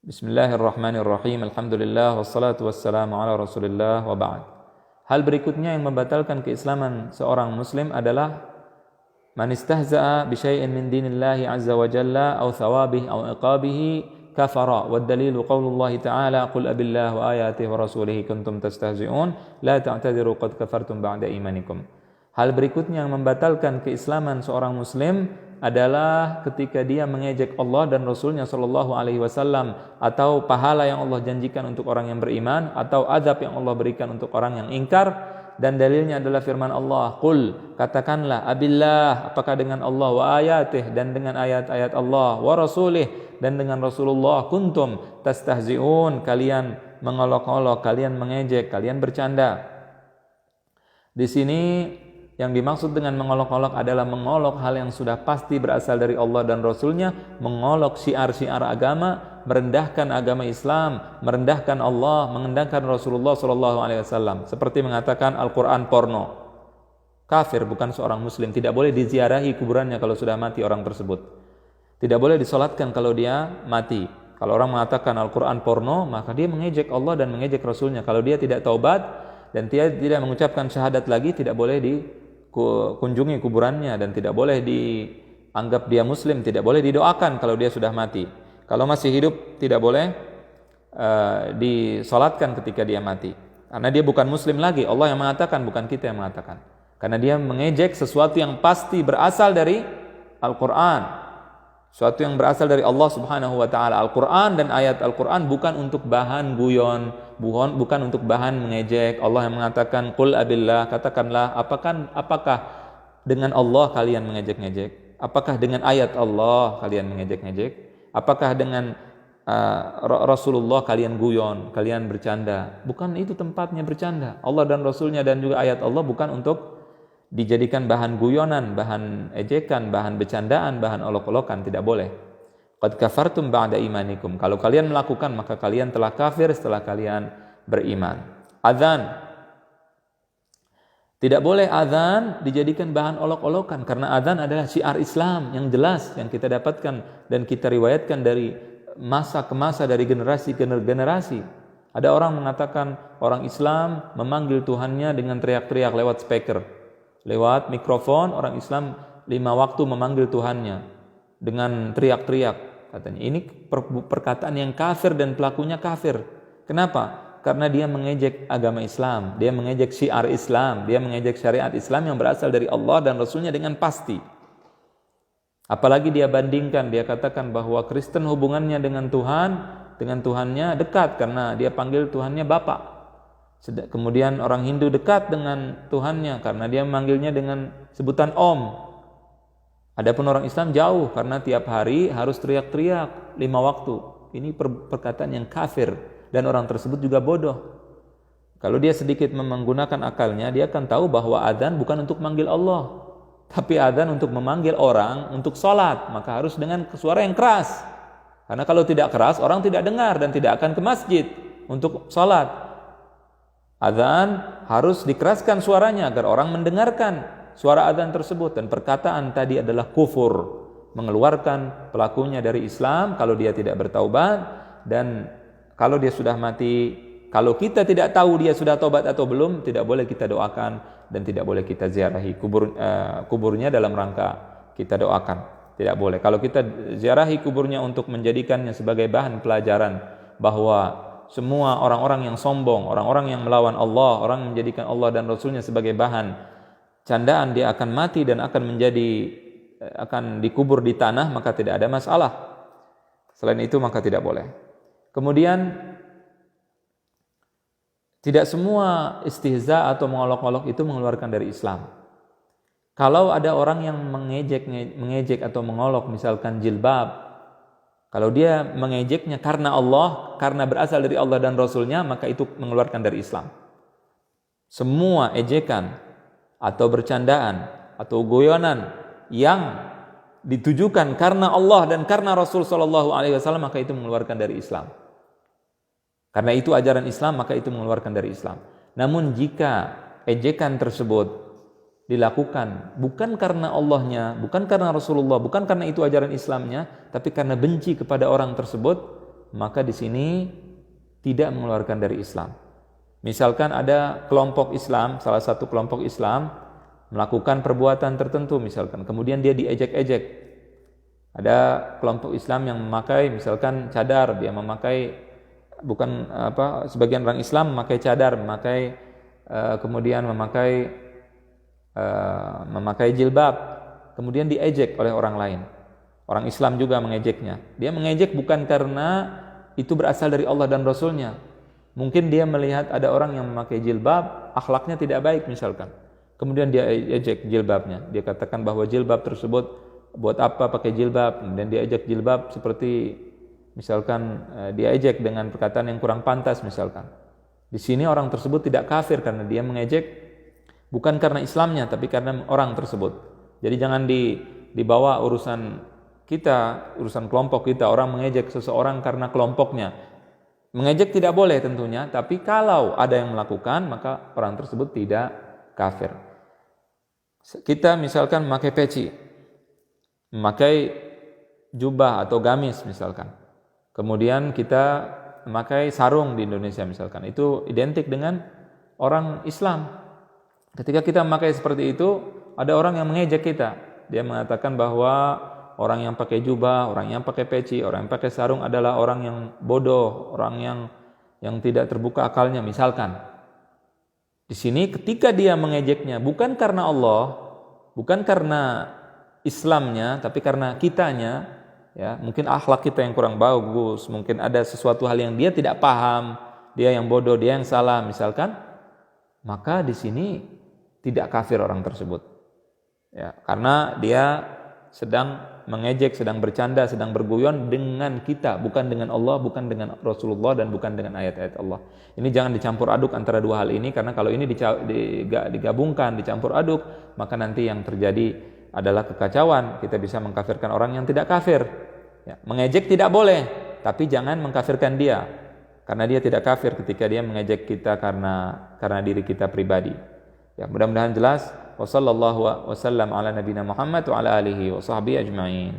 Bismillahirrahmanirrahim. Alhamdulillah wassalatu wassalamu ala Rasulillah wa ba'd. Hal berikutnya yang membatalkan keislaman seorang muslim adalah man istahza'a bi syai'in min dinillahi azza wa jalla aw thawabihi aw iqabihi kafara. Wad dalilu qaulullah ta'ala qul abillahi wa ayatihi wa rasulihi kuntum tastahzi'un la ta'tadiru qad kafartum ba'da imanikum. Hal berikutnya yang membatalkan keislaman seorang muslim adalah ketika dia mengejek Allah dan Rasulnya Shallallahu Alaihi Wasallam, atau pahala yang Allah janjikan untuk orang yang beriman, atau azab yang Allah berikan untuk orang yang ingkar. Dan dalilnya adalah firman Allah, Qul, katakanlah, abillah, apakah dengan Allah, wa ayatih, dan dengan ayat-ayat Allah, wa rasulih, dan dengan Rasulullah, kuntum tastahzi'un, kalian mengolok-olok, kalian mengejek, kalian bercanda. Di sini yang dimaksud dengan mengolok-olok adalah mengolok hal yang sudah pasti berasal dari Allah dan Rasulnya, mengolok syiar-syiar agama, merendahkan agama Islam, merendahkan Allah, merendahkan Rasulullah SAW. Seperti mengatakan Al-Quran porno. Kafir, bukan seorang muslim. Tidak boleh diziarahi kuburannya kalau sudah mati orang tersebut. Tidak boleh disolatkan kalau dia mati. Kalau orang mengatakan Al-Quran porno, maka dia mengejek Allah dan mengejek Rasulnya. Kalau dia tidak taubat dan dia tidak mengucapkan syahadat lagi, tidak boleh kunjungi kuburannya dan tidak boleh dianggap dia muslim, tidak boleh didoakan kalau dia sudah mati. Kalau masih hidup tidak boleh disolatkan ketika dia mati, karena dia bukan muslim lagi. Allah yang mengatakan, bukan kita yang mengatakan, karena dia mengejek sesuatu yang pasti berasal dari Al-Quran, sesuatu yang berasal dari Allah Subhanahu wa taala. Al-Quran dan ayat Al-Quran bukan untuk bahan guyon, bukan untuk bahan mengejek. Allah yang mengatakan, Qul abillah, katakanlah, apakah dengan Allah kalian mengejek-ngejek? Apakah dengan ayat Allah kalian mengejek-ngejek? Apakah dengan Rasulullah kalian guyon, kalian bercanda? Bukan itu tempatnya bercanda. Allah dan Rasulnya dan juga ayat Allah bukan untuk dijadikan bahan guyonan, bahan ejekan, bahan bercandaan, bahan olok-olokan. Tidak boleh. Qad kafartum ba'da imanikum. Kalau kalian melakukan, maka kalian telah kafir setelah kalian beriman. Azan. Tidak boleh azan dijadikan bahan olok-olokan, karena azan adalah syiar Islam yang jelas, yang kita dapatkan dan kita riwayatkan dari masa ke masa, dari generasi ke generasi. Ada orang mengatakan orang Islam memanggil Tuhannya dengan teriak-teriak lewat speaker, lewat mikrofon. Orang Islam 5 waktu memanggil Tuhannya dengan teriak-teriak, katanya. Ini perkataan yang kafir dan pelakunya kafir. Kenapa? Karena dia mengejek agama Islam, dia mengejek syiar Islam, dia mengejek syariat Islam yang berasal dari Allah dan Rasulnya dengan pasti. Apalagi dia bandingkan, dia katakan bahwa Kristen hubungannya dengan Tuhannya dekat karena dia panggil Tuhannya Bapak. Kemudian orang Hindu dekat dengan Tuhannya karena dia memanggilnya dengan sebutan Om. Adapun orang Islam jauh karena tiap hari harus teriak-teriak 5 waktu. Ini perkataan yang kafir dan orang tersebut juga bodoh. Kalau dia sedikit menggunakan akalnya, dia akan tahu bahwa adzan bukan untuk memanggil Allah, tapi adzan untuk memanggil orang untuk sholat. Maka harus dengan suara yang keras, karena kalau tidak keras orang tidak dengar dan tidak akan ke masjid untuk sholat. Adzan harus dikeraskan suaranya agar orang mendengarkan suara adzan tersebut. Dan perkataan tadi adalah kufur, mengeluarkan pelakunya dari Islam kalau dia tidak bertaubat. Dan kalau dia sudah mati, kalau kita tidak tahu dia sudah taubat atau belum, tidak boleh kita doakan dan tidak boleh kita ziarahi kuburnya dalam rangka kita doakan. Tidak boleh. Kalau kita ziarahi kuburnya untuk menjadikannya sebagai bahan pelajaran bahwa semua orang-orang yang sombong, orang-orang yang melawan Allah, orang menjadikan Allah dan Rasulnya sebagai bahan candaan, dia akan mati dan akan dikubur di tanah, maka tidak ada masalah. Selain itu maka tidak boleh. Kemudian tidak semua istihza atau mengolok-olok itu mengeluarkan dari Islam. Kalau ada orang yang mengejek atau mengolok misalkan jilbab, kalau dia mengejeknya karena Allah, karena berasal dari Allah dan Rasulnya, maka itu mengeluarkan dari Islam. Semua ejekan atau bercandaan atau guyonan yang ditujukan karena Allah dan karena Rasul SAW, maka itu mengeluarkan dari Islam. Karena itu ajaran Islam, maka itu mengeluarkan dari Islam. Namun jika ejekan tersebut dilakukan bukan karena Allahnya, bukan karena Rasulullah, bukan karena itu ajaran Islamnya, tapi karena benci kepada orang tersebut, maka di sini tidak mengeluarkan dari Islam. Misalkan ada kelompok Islam, salah satu kelompok Islam melakukan perbuatan tertentu misalkan, kemudian dia diejek-ejek. Ada kelompok Islam yang memakai misalkan cadar, dia memakai sebagian orang Islam memakai cadar, kemudian memakai jilbab, kemudian diejek oleh orang lain. Orang Islam juga mengejeknya. Dia mengejek bukan karena itu berasal dari Allah dan Rasulnya. Mungkin dia melihat ada orang yang memakai jilbab, akhlaknya tidak baik misalkan. Kemudian dia ejek jilbabnya. Dia katakan bahwa jilbab tersebut buat apa pakai jilbab, dan dia ejek jilbab seperti misalkan dia ejek dengan perkataan yang kurang pantas misalkan. Di sini orang tersebut tidak kafir karena dia mengejek bukan karena Islamnya tapi karena orang tersebut. Jadi jangan dibawa urusan kita, urusan kelompok kita, orang mengejek seseorang karena kelompoknya. Mengejek tidak boleh tentunya, tapi kalau ada yang melakukan maka orang tersebut tidak kafir. Kita misalkan memakai peci, memakai jubah atau gamis misalkan. Kemudian kita memakai sarung di Indonesia misalkan. Itu identik dengan orang Islam. Ketika kita memakai seperti itu, ada orang yang mengejek kita. Dia mengatakan bahwa orang yang pakai jubah, orang yang pakai peci, orang yang pakai sarung adalah orang yang bodoh, orang yang tidak terbuka akalnya misalkan. Di sini ketika dia mengejeknya bukan karena Allah, bukan karena Islamnya, tapi karena kitanya, ya, mungkin akhlak kita yang kurang bagus, mungkin ada sesuatu hal yang dia tidak paham, dia yang bodoh, dia yang salah misalkan, maka di sini tidak kafir orang tersebut. Ya, karena dia sedang mengejek, sedang bercanda, sedang berguyon dengan kita, bukan dengan Allah, bukan dengan Rasulullah, dan bukan dengan ayat-ayat Allah. Ini jangan dicampur aduk antara dua hal ini, karena kalau ini digabungkan, dicampur aduk, maka nanti yang terjadi adalah kekacauan. Kita bisa mengkafirkan orang yang tidak kafir. Ya, mengejek tidak boleh, tapi jangan mengkafirkan dia, karena dia tidak kafir ketika dia mengejek kita karena diri kita pribadi. Ya, mudah-mudahan jelas. Wassallallahu wasallam ala nabiyina Muhammad wa ala alihi wa sahbihi ajma'in.